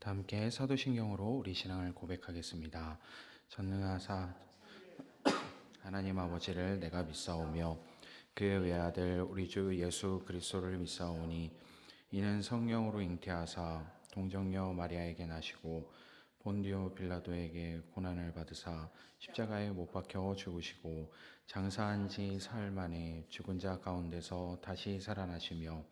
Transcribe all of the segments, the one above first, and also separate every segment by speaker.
Speaker 1: 다 함께 사도신경으로 우리 신앙을 고백하겠습니다. 전능하사 하나님 아버지를 내가 믿사오며 그의 외아들 우리 주 예수 그리스도를 믿사오니 이는 성령으로 잉태하사 동정녀 마리아에게 나시고 본디오 빌라도에게 고난을 받으사 십자가에 못 박혀 죽으시고 장사한 지 사흘 만에 죽은 자 가운데서 다시 살아나시며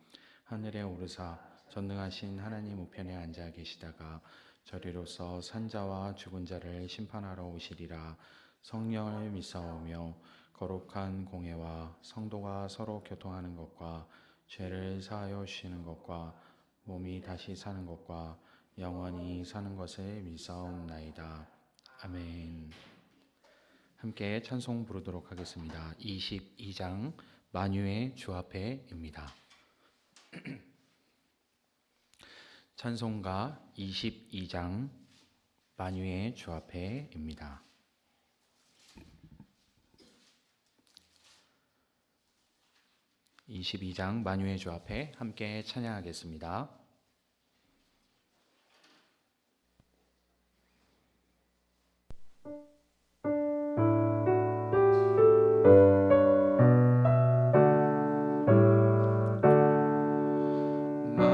Speaker 1: 하늘에 오르사 전능하신 하나님 우편에 앉아 계시다가 저리로서 산자와 죽은 자를 심판하러 오시리라. 성령을 믿사오며 거룩한 공회와 성도가 서로 교통하는 것과 죄를 사하여 주시는 것과 몸이 다시 사는 것과 영원히 사는 것을 믿사옵나이다. 아멘. 함께 찬송 부르도록 하겠습니다. 22장 만유의 주 앞에입니다. 찬송가 22장 만유의 주 앞에입니다. (22장) 만유의 주 앞에 함께 찬양하겠습니다.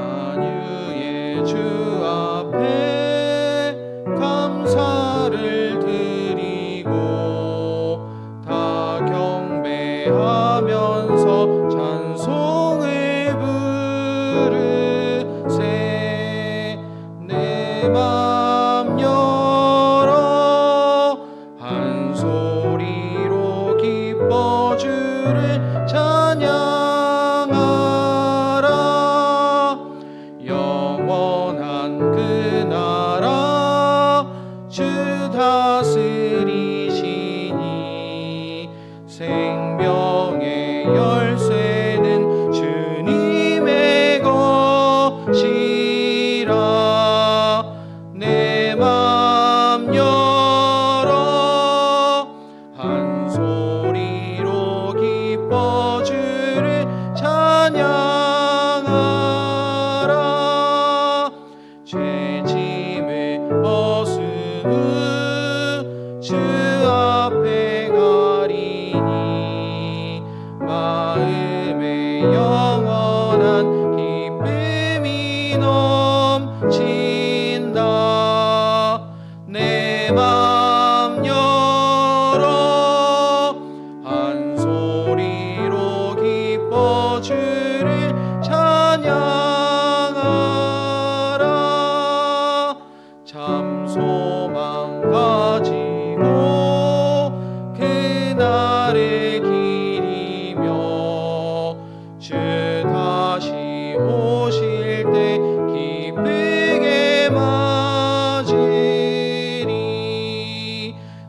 Speaker 1: 만유의 주 앞에 감사를 드리고 다 경배하면서 찬송을 부르세. 내 맘 열어 한 소리로 기뻐 주를 찬양하라. 영원한 그 나라 주 다스리시니 생명의 열쇠는 주님의 것이라. 내 맘 열어 한 소리로 기뻐 주를 찬양하라. 죄짐을 벗으무 주 앞에 가리니 마음에 영원한 기쁨이 넘친다. 내 맘 열어 한 소리로 기뻐 주를 찬양하라. 참 소망 가지고 그날을 기리며 주 다시 오실 때 기쁘게 맞으리.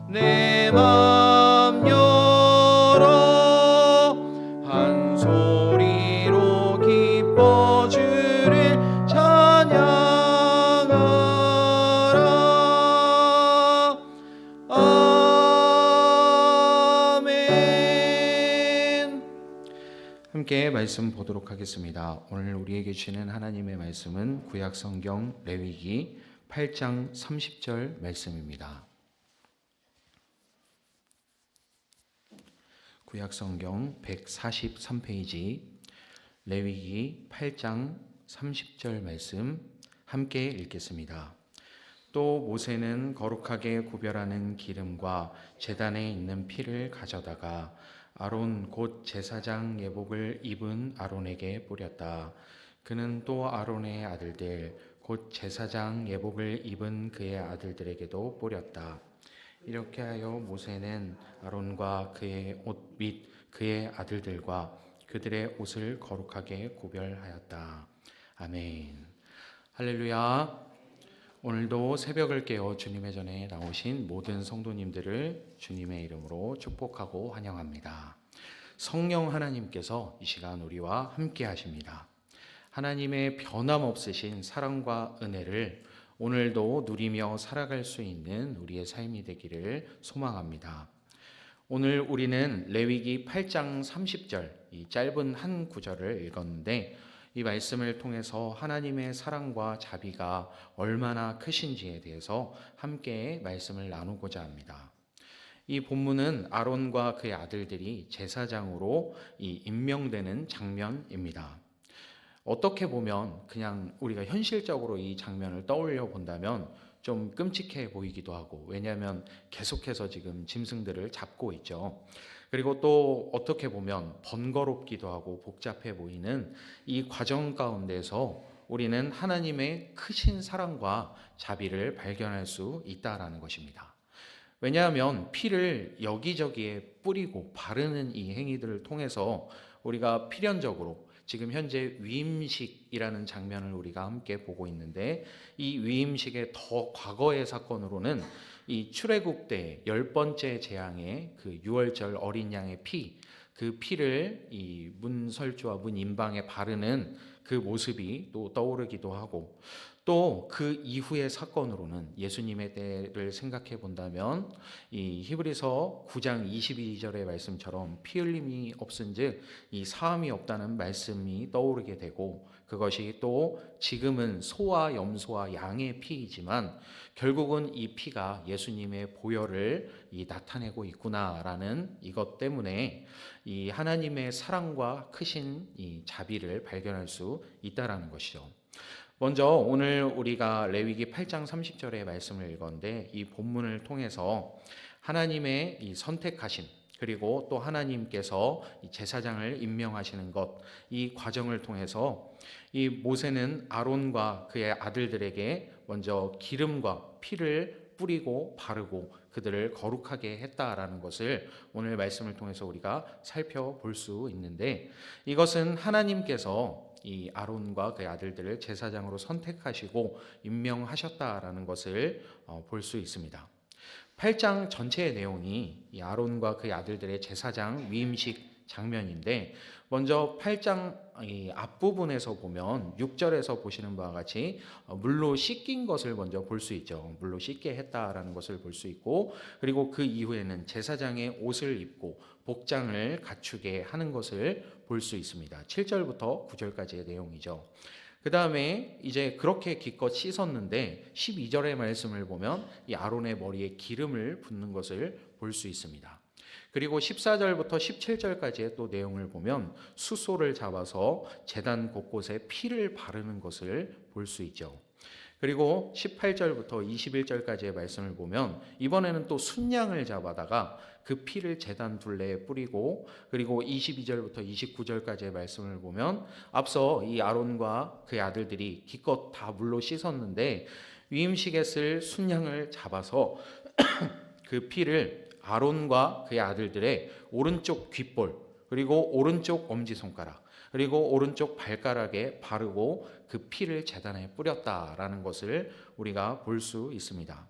Speaker 1: 내 맘 열어 한 소리로 기뻐 주를 찬양하라. 아멘. 함께 말씀 보도록 하겠습니다. 오늘 우리에게 주시는 하나님의 말씀은 구약성경 레위기 8장 30절 말씀입니다. 구약성경 143페이지 레위기 8장 30절 말씀 함께 읽겠습니다. 또 모세는 거룩하게 구별하는 기름과 제단에 있는 피를 가져다가 아론 곧 제사장 예복을 입은 아론에게 뿌렸다. 그는 또 아론의 아들들 곧 제사장 예복을 입은 그의 아들들에게도 뿌렸다. 이렇게 하여 모세는 아론과 그의 옷 및 그의 아들들과 그들의 옷을 거룩하게 구별하였다. 아멘. 할렐루야. 오늘도 새벽을 깨어 주님의 전에 나오신 모든 성도님들을 주님의 이름으로 축복하고 환영합니다. 성령 하나님께서 이 시간 우리와 함께 하십니다. 하나님의 변함없으신 사랑과 은혜를 오늘도 누리며 살아갈 수 있는 우리의 삶이 되기를 소망합니다. 오늘 우리는 레위기 8장 30절 이 짧은 한 구절을 읽었는데 이 말씀을 통해서 하나님의 사랑과 자비가 얼마나 크신지에 대해서 함께 말씀을 나누고자 합니다. 이 본문은 아론과 그의 아들들이 제사장으로 임명되는 장면입니다. 어떻게 보면 그냥 우리가 현실적으로 이 장면을 떠올려 본다면 좀 끔찍해 보이기도 하고, 왜냐하면 계속해서 지금 짐승들을 잡고 있죠. 그리고 또 어떻게 보면 번거롭기도 하고 복잡해 보이는 이 과정 가운데서 우리는 하나님의 크신 사랑과 자비를 발견할 수 있다라는 것입니다. 왜냐하면 피를 여기저기에 뿌리고 바르는 이 행위들을 통해서 우리가 필연적으로 지금 현재 위임식이라는 장면을 우리가 함께 보고 있는데, 이 위임식의 더 과거의 사건으로는 이 출애굽 때 10번째 재앙의 그 유월절 어린 양의 그 피를 이 문설주와 문인방에 바르는 그 모습이 또 떠오르기도 하고, 또 그 이후의 사건으로는 예수님의 때를 생각해 본다면 이 히브리서 9장 22절의 말씀처럼 피 흘림이 없은즉 이 사함이 없다는 말씀이 떠오르게 되고, 그것이 또 지금은 소와 염소와 양의 피이지만 결국은 이 피가 예수님의 보혈을 나타내고 있구나라는 이것 때문에 이 하나님의 사랑과 크신 이 자비를 발견할 수 있다라는 것이죠. 먼저 오늘 우리가 레위기 8장 30절의 말씀을 읽었는데, 이 본문을 통해서 하나님의 이 선택하심, 그리고 또 하나님께서 이 제사장을 임명하시는 것, 이 과정을 통해서 이 모세는 아론과 그의 아들들에게 먼저 기름과 피를 뿌리고 바르고 그들을 거룩하게 했다라는 것을 오늘 말씀을 통해서 우리가 살펴볼 수 있는데, 이것은 하나님께서 이 아론과 그의 아들들을 제사장으로 선택하시고 임명하셨다라는 것을 볼 수 있습니다. 8장 전체의 내용이 이 아론과 그의 아들들의 제사장 위임식 장면인데, 먼저 8장 앞부분에서 보면 6절에서 보시는 바와 같이 물로 씻긴 것을 먼저 볼 수 있죠. 물로 씻게 했다라는 것을 볼 수 있고, 그리고 그 이후에는 제사장의 옷을 입고 복장을 갖추게 하는 것을 볼 수 있습니다. 7절부터 9절까지의 내용이죠. 그 다음에 이제 그렇게 기껏 씻었는데 12절의 말씀을 보면 이 아론의 머리에 기름을 붓는 것을 볼 수 있습니다. 그리고 14절부터 17절까지의 또 내용을 보면 숫소를 잡아서 제단 곳곳에 피를 바르는 것을 볼 수 있죠. 그리고 18절부터 21절까지의 말씀을 보면 이번에는 또 순양을 잡아다가 그 피를 제단 둘레에 뿌리고, 그리고 22절부터 29절까지의 말씀을 보면 앞서 이 아론과 그의 아들들이 기껏 다 물로 씻었는데 위임식에 쓸 순양을 잡아서 그 피를 아론과 그의 아들들의 오른쪽 귓볼, 그리고 오른쪽 엄지손가락, 그리고 오른쪽 발가락에 바르고 그 피를 제단에 뿌렸다라는 것을 우리가 볼 수 있습니다.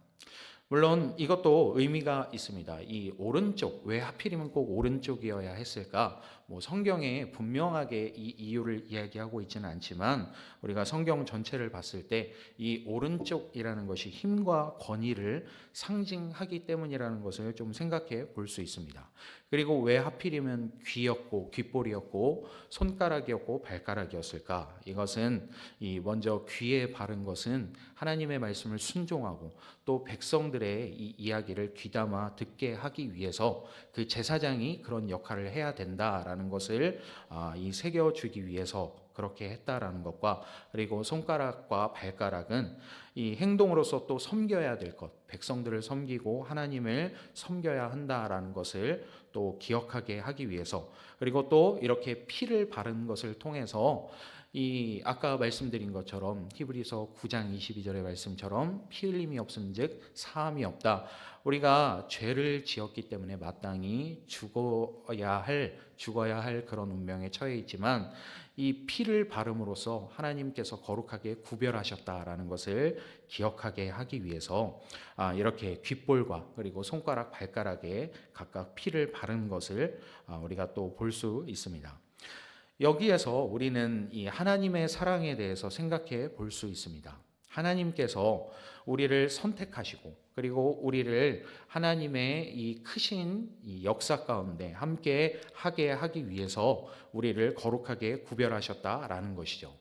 Speaker 1: 물론 이것도 의미가 있습니다. 이 오른쪽, 왜 하필이면 꼭 오른쪽이어야 했을까? 성경에 분명하게 이 이유를 이야기하고 있지는 않지만 우리가 성경 전체를 봤을 때 이 오른쪽이라는 것이 힘과 권위를 상징하기 때문이라는 것을 좀 생각해 볼 수 있습니다. 그리고 왜 하필이면 귀였고 귓볼이었고 손가락이었고 발가락이었을까? 이것은 먼저 귀에 바른 것은 하나님의 말씀을 순종하고 또 백성들의 이 이야기를 귀담아 듣게 하기 위해서 그 제사장이 그런 역할을 해야 된다라는 것을 새겨주기 위해서 그렇게 했다라는 것과, 그리고 손가락과 발가락은 이 행동으로서 또 섬겨야 될 것, 백성들을 섬기고 하나님을 섬겨야 한다라는 것을 또 기억하게 하기 위해서, 그리고 또 이렇게 피를 바른 것을 통해서 이 아까 말씀드린 것처럼 히브리서 9장 22절의 말씀처럼 피 흘림이 없음즉 사함이 없다. 우리가 죄를 지었기 때문에 마땅히 죽어야 할 그런 운명에 처해 있지만 이 피를 바름으로써 하나님께서 거룩하게 구별하셨다라는 것을 기억하게 하기 위해서 이렇게 귓볼과 그리고 손가락 발가락에 각각 피를 바른 것을 우리가 또 볼 수 있습니다. 여기에서 우리는 이 하나님의 사랑에 대해서 생각해 볼 수 있습니다. 하나님께서 우리를 선택하시고 그리고 우리를 하나님의 이 크신 이 역사 가운데 함께 하게 하기 위해서 우리를 거룩하게 구별하셨다라는 것이죠.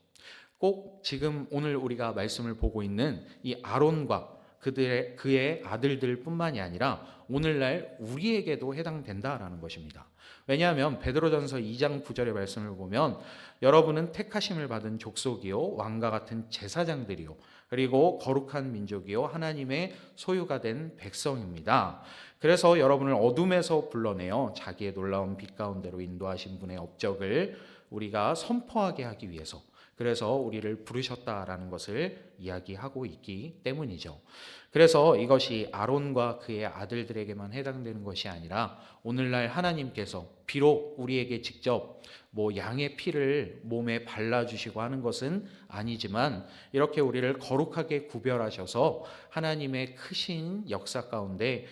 Speaker 1: 꼭 지금 오늘 우리가 말씀을 보고 있는 이 아론과 그의 아들들뿐만이 아니라 오늘날 우리에게도 해당된다라는 것입니다. 왜냐하면 베드로전서 2장 9절의 말씀을 보면 여러분은 택하심을 받은 족속이요 왕과 같은 제사장들이요 그리고 거룩한 민족이요 하나님의 소유가 된 백성입니다. 그래서 여러분을 어둠에서 불러내어 자기의 놀라운 빛 가운데로 인도하신 분의 업적을 우리가 선포하게 하기 위해서 그래서 우리를 부르셨다라는 것을 이야기하고 있기 때문이죠. 그래서 이것이 아론과 그의 아들들에게만 해당되는 것이 아니라 오늘날 하나님께서 비록 우리에게 직접 양의 피를 몸에 발라주시고 하는 것은 아니지만 이렇게 우리를 거룩하게 구별하셔서 하나님의 크신 역사 가운데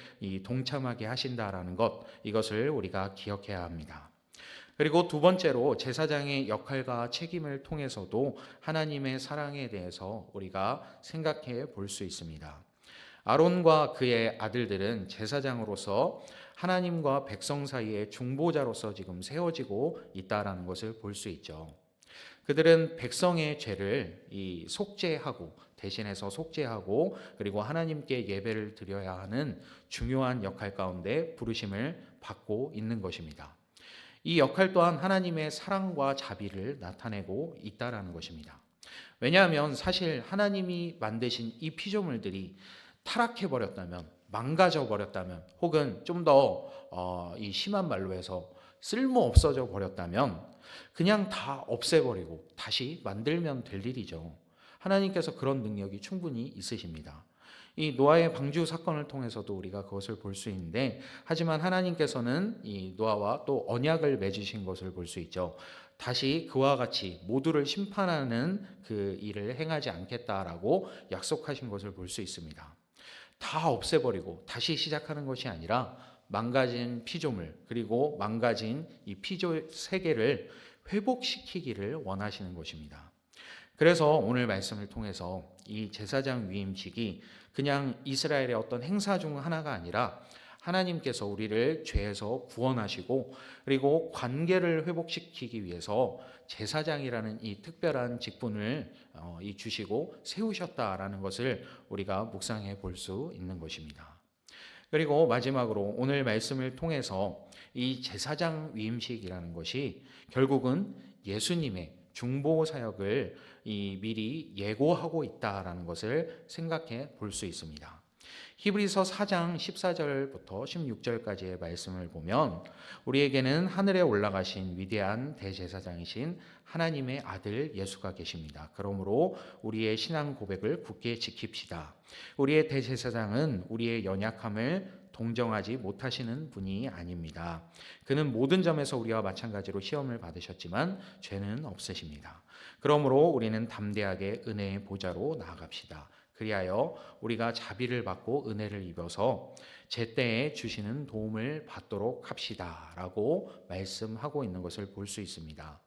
Speaker 1: 동참하게 하신다라는 것, 이것을 우리가 기억해야 합니다. 그리고 두 번째로 제사장의 역할과 책임을 통해서도 하나님의 사랑에 대해서 우리가 생각해 볼 수 있습니다. 아론과 그의 아들들은 제사장으로서 하나님과 백성 사이의 중보자로서 지금 세워지고 있다라는 것을 볼 수 있죠. 그들은 백성의 죄를 대신해서 속죄하고 그리고 하나님께 예배를 드려야 하는 중요한 역할 가운데 부르심을 받고 있는 것입니다. 이 역할 또한 하나님의 사랑과 자비를 나타내고 있다라는 것입니다. 왜냐하면 사실 하나님이 만드신 이 피조물들이 타락해 버렸다면, 망가져 버렸다면, 혹은 좀 더 심한 말로 해서 쓸모 없어져 버렸다면 그냥 다 없애버리고 다시 만들면 될 일이죠. 하나님께서 그런 능력이 충분히 있으십니다. 이 노아의 방주 사건을 통해서도 우리가 그것을 볼 수 있는데, 하지만 하나님께서는 이 노아와 또 언약을 맺으신 것을 볼 수 있죠. 다시 그와 같이 모두를 심판하는 그 일을 행하지 않겠다라고 약속하신 것을 볼 수 있습니다. 다 없애버리고 다시 시작하는 것이 아니라 망가진 피조물 그리고 망가진 이 피조 세계를 회복시키기를 원하시는 것입니다. 그래서 오늘 말씀을 통해서 이 제사장 위임식이 그냥 이스라엘의 어떤 행사 중 하나가 아니라 하나님께서 우리를 죄에서 구원하시고 그리고 관계를 회복시키기 위해서 제사장이라는 이 특별한 직분을 주시고 세우셨다라는 것을 우리가 묵상해 볼 수 있는 것입니다. 그리고 마지막으로 오늘 말씀을 통해서 이 제사장 위임식이라는 것이 결국은 예수님의 중보 사역을 미리 예고하고 있다라는 것을 생각해 볼 수 있습니다. 히브리서 4장 14절부터 16절까지의 말씀을 보면 우리에게는 하늘에 올라가신 위대한 대제사장이신 하나님의 아들 예수가 계십니다. 그러므로 우리의 신앙 고백을 굳게 지킵시다. 우리의 대제사장은 우리의 연약함을 동정하지 못하시는 분이 아닙니다. 그는 모든 점에서 우리와 마찬가지로 시험을 받으셨지만 죄는 없으십니다. 그러므로 우리는 담대하게 은혜의 보좌로 나아갑시다. 그리하여 우리가 자비를 받고 은혜를 입어서 제때에 주시는 도움을 받도록 합시다 라고 말씀하고 있는 것을 볼 수 있습니다.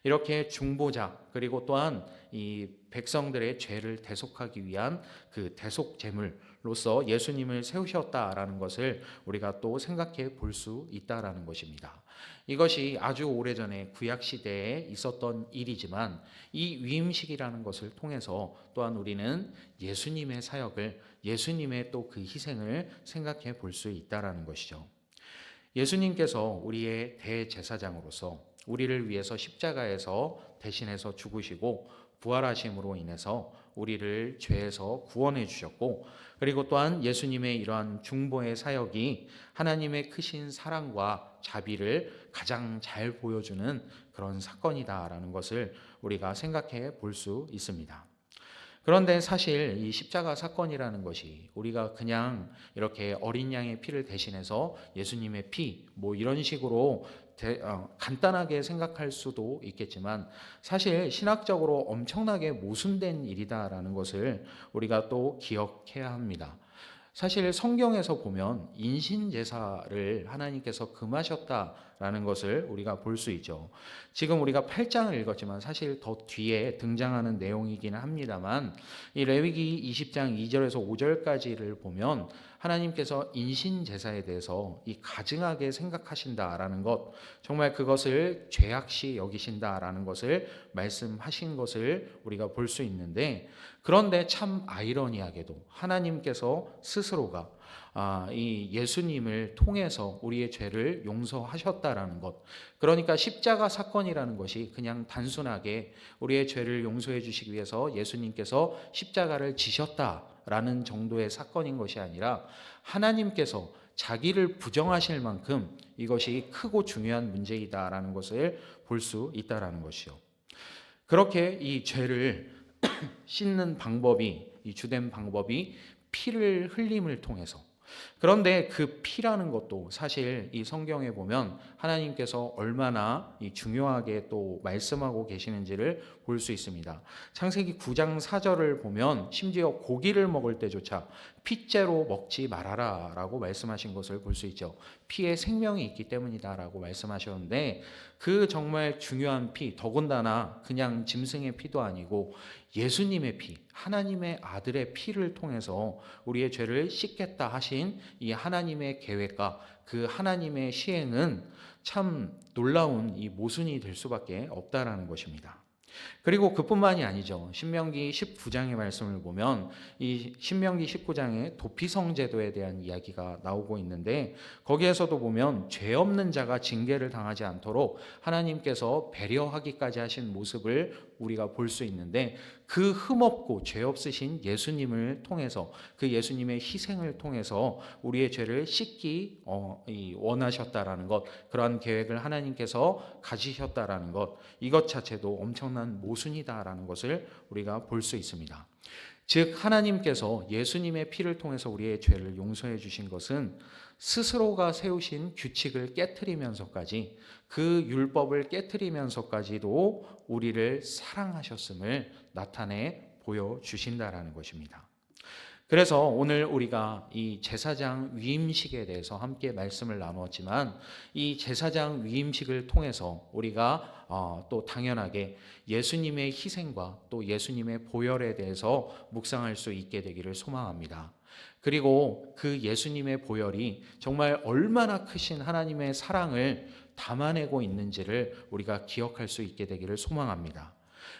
Speaker 1: 이렇게 중보자 그리고 또한 이 백성들의 죄를 대속하기 위한 그 대속 제물로서 예수님을 세우셨다라는 것을 우리가 또 생각해 볼 수 있다라는 것입니다. 이것이 아주 오래전에 구약 시대에 있었던 일이지만 이 위임식이라는 것을 통해서 또한 우리는 예수님의 사역을 예수님의 또 그 희생을 생각해 볼 수 있다라는 것이죠. 예수님께서 우리의 대제사장으로서 우리를 위해서 십자가에서 대신해서 죽으시고 부활하심으로 인해서 우리를 죄에서 구원해 주셨고 그리고 또한 예수님의 이러한 중보의 사역이 하나님의 크신 사랑과 자비를 가장 잘 보여주는 그런 사건이다라는 것을 우리가 생각해 볼 수 있습니다. 그런데 사실 이 십자가 사건이라는 것이 우리가 그냥 이렇게 어린 양의 피를 대신해서 예수님의 피 이런 식으로 간단하게 생각할 수도 있겠지만 사실 신학적으로 엄청나게 모순된 일이다라는 것을 우리가 또 기억해야 합니다. 사실 성경에서 보면 인신제사를 하나님께서 금하셨다라는 있다라는 것을 우리가 볼 수 있죠. 지금 우리가 8장을 읽었지만 사실 더 뒤에 등장하는 내용이기는 합니다만 이 레위기 20장 2절에서 5절까지를 보면 하나님께서 인신제사에 대해서 이 가증하게 생각하신다라는 것, 정말 그것을 죄악시 여기신다라는 것을 말씀하신 것을 우리가 볼 수 있는데, 그런데 참 아이러니하게도 하나님께서 스스로가 이 예수님을 통해서 우리의 죄를 용서하셨다라는 것, 그러니까 십자가 사건이라는 것이 그냥 단순하게 우리의 죄를 용서해 주시기 위해서 예수님께서 십자가를 지셨다라는 정도의 사건인 것이 아니라 하나님께서 자기를 부정하실 만큼 이것이 크고 중요한 문제이다라는 것을 볼 수 있다라는 것이요. 그렇게 이 죄를 씻는 방법이, 이 주된 방법이 피를 흘림을 통해서, 그런데 그 피라는 것도 사실 이 성경에 보면 하나님께서 얼마나 중요하게 또 말씀하고 계시는지를 볼 수 있습니다. 창세기 9장 4절을 보면 심지어 고기를 먹을 때조차 피째로 먹지 말아라 라고 말씀하신 것을 볼 수 있죠. 피에 생명이 있기 때문이다 라고 말씀하셨는데, 그 정말 중요한 피, 더군다나 그냥 짐승의 피도 아니고 예수님의 피, 하나님의 아들의 피를 통해서 우리의 죄를 씻겠다 하신 이 하나님의 계획과 그 하나님의 시행은 참 놀라운 이 모순이 될 수밖에 없다라는 것입니다. 그리고 그뿐만이 아니죠. 신명기 19장의 말씀을 보면 이 신명기 19장에 도피성 제도에 대한 이야기가 나오고 있는데, 거기에서도 보면 죄 없는 자가 징계를 당하지 않도록 하나님께서 배려하기까지 하신 모습을 우리가 볼 수 있는데, 그 흠없고 죄 없으신 예수님을 통해서, 그 예수님의 희생을 통해서 우리의 죄를 씻기 원하셨다라는 것, 그러한 계획을 하나님께서 가지셨다라는 것, 이것 자체도 엄청난 모순이다라는 것을 우리가 볼 수 있습니다. 즉 하나님께서 예수님의 피를 통해서 우리의 죄를 용서해 주신 것은 스스로가 세우신 규칙을 깨트리면서까지, 그 율법을 깨트리면서까지도 우리를 사랑하셨음을 나타내 보여주신다라는 것입니다. 그래서 오늘 우리가 이 제사장 위임식에 대해서 함께 말씀을 나누었지만, 이 제사장 위임식을 통해서 우리가 또 당연하게 예수님의 희생과 또 예수님의 보혈에 대해서 묵상할 수 있게 되기를 소망합니다. 그리고 그 예수님의 보혈이 정말 얼마나 크신 하나님의 사랑을 담아내고 있는지를 우리가 기억할 수 있게 되기를 소망합니다.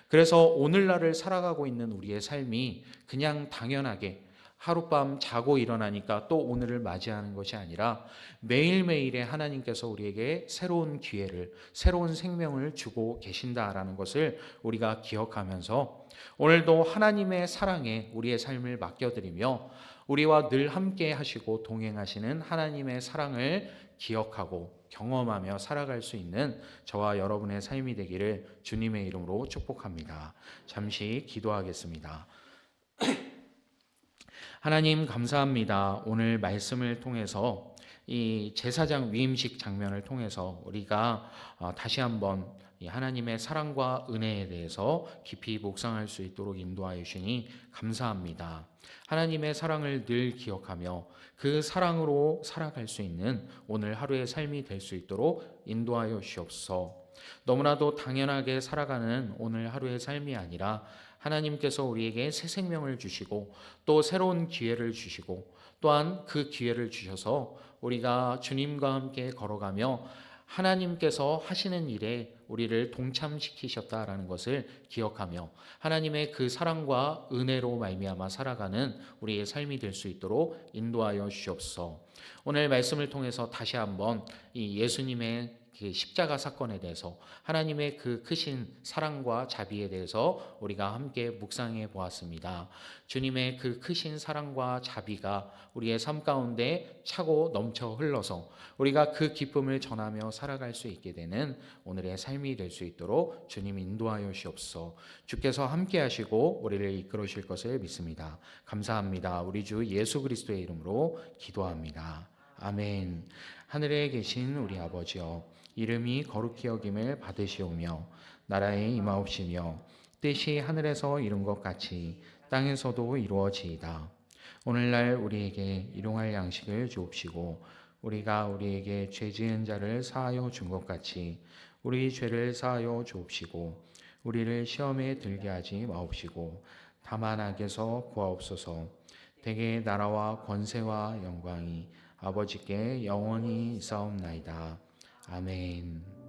Speaker 1: 그래서 오늘날을 살아가고 있는 우리의 삶이 그냥 당연하게 하룻밤 자고 일어나니까 또 오늘을 맞이하는 것이 아니라 매일매일에 하나님께서 우리에게 새로운 기회를, 새로운 생명을 주고 계신다라는 것을 우리가 기억하면서 오늘도 하나님의 사랑에 우리의 삶을 맡겨드리며 우리와 늘 함께 하시고 동행하시는 하나님의 사랑을 기억하고 경험하며 살아갈 수 있는 저와 여러분의 삶이 되기를 주님의 이름으로 축복합니다. 잠시 기도하겠습니다. 하나님 감사합니다. 오늘 말씀을 통해서 이 제사장 위임식 장면을 통해서 우리가 다시 한번 하나님의 사랑과 은혜에 대해서 깊이 묵상할 수 있도록 인도하여 주시니 감사합니다. 하나님의 사랑을 늘 기억하며 그 사랑으로 살아갈 수 있는 오늘 하루의 삶이 될 수 있도록 인도하여 주옵소서. 너무나도 당연하게 살아가는 오늘 하루의 삶이 아니라 하나님께서 우리에게 새 생명을 주시고 또 새로운 기회를 주시고 또한 그 기회를 주셔서 우리가 주님과 함께 걸어가며 하나님께서 하시는 일에 우리를 동참시키셨다라는 것을 기억하며 하나님의 그 사랑과 은혜로 말미암아 살아가는 우리의 삶이 될 수 있도록 인도하여 주옵소서. 오늘 말씀을 통해서 다시 한번 이 예수님의 그 십자가 사건에 대해서, 하나님의 그 크신 사랑과 자비에 대해서 우리가 함께 묵상해 보았습니다. 주님의 그 크신 사랑과 자비가 우리의 삶 가운데 차고 넘쳐 흘러서 우리가 그 기쁨을 전하며 살아갈 수 있게 되는 오늘의 삶이 될 수 있도록 주님 인도하여 주옵소서. 주께서 함께 하시고 우리를 이끌으실 것을 믿습니다. 감사합니다. 우리 주 예수 그리스도의 이름으로 기도합니다. 아멘. 하늘에 계신 우리 아버지여, 이름이 거룩히 여김을 받으시오며 나라에 임하옵시며 뜻이 하늘에서 이룬 것 같이 땅에서도 이루어지이다. 오늘날 우리에게 일용할 양식을 주옵시고 우리가 우리에게 죄 지은 자를 사하여 준 것 같이 우리 죄를 사하여 주옵시고 우리를 시험에 들게 하지 마옵시고 다만 악에서 구하옵소서. 대개 나라와 권세와 영광이 아버지께 영원히 있사옵나이다. 아멘.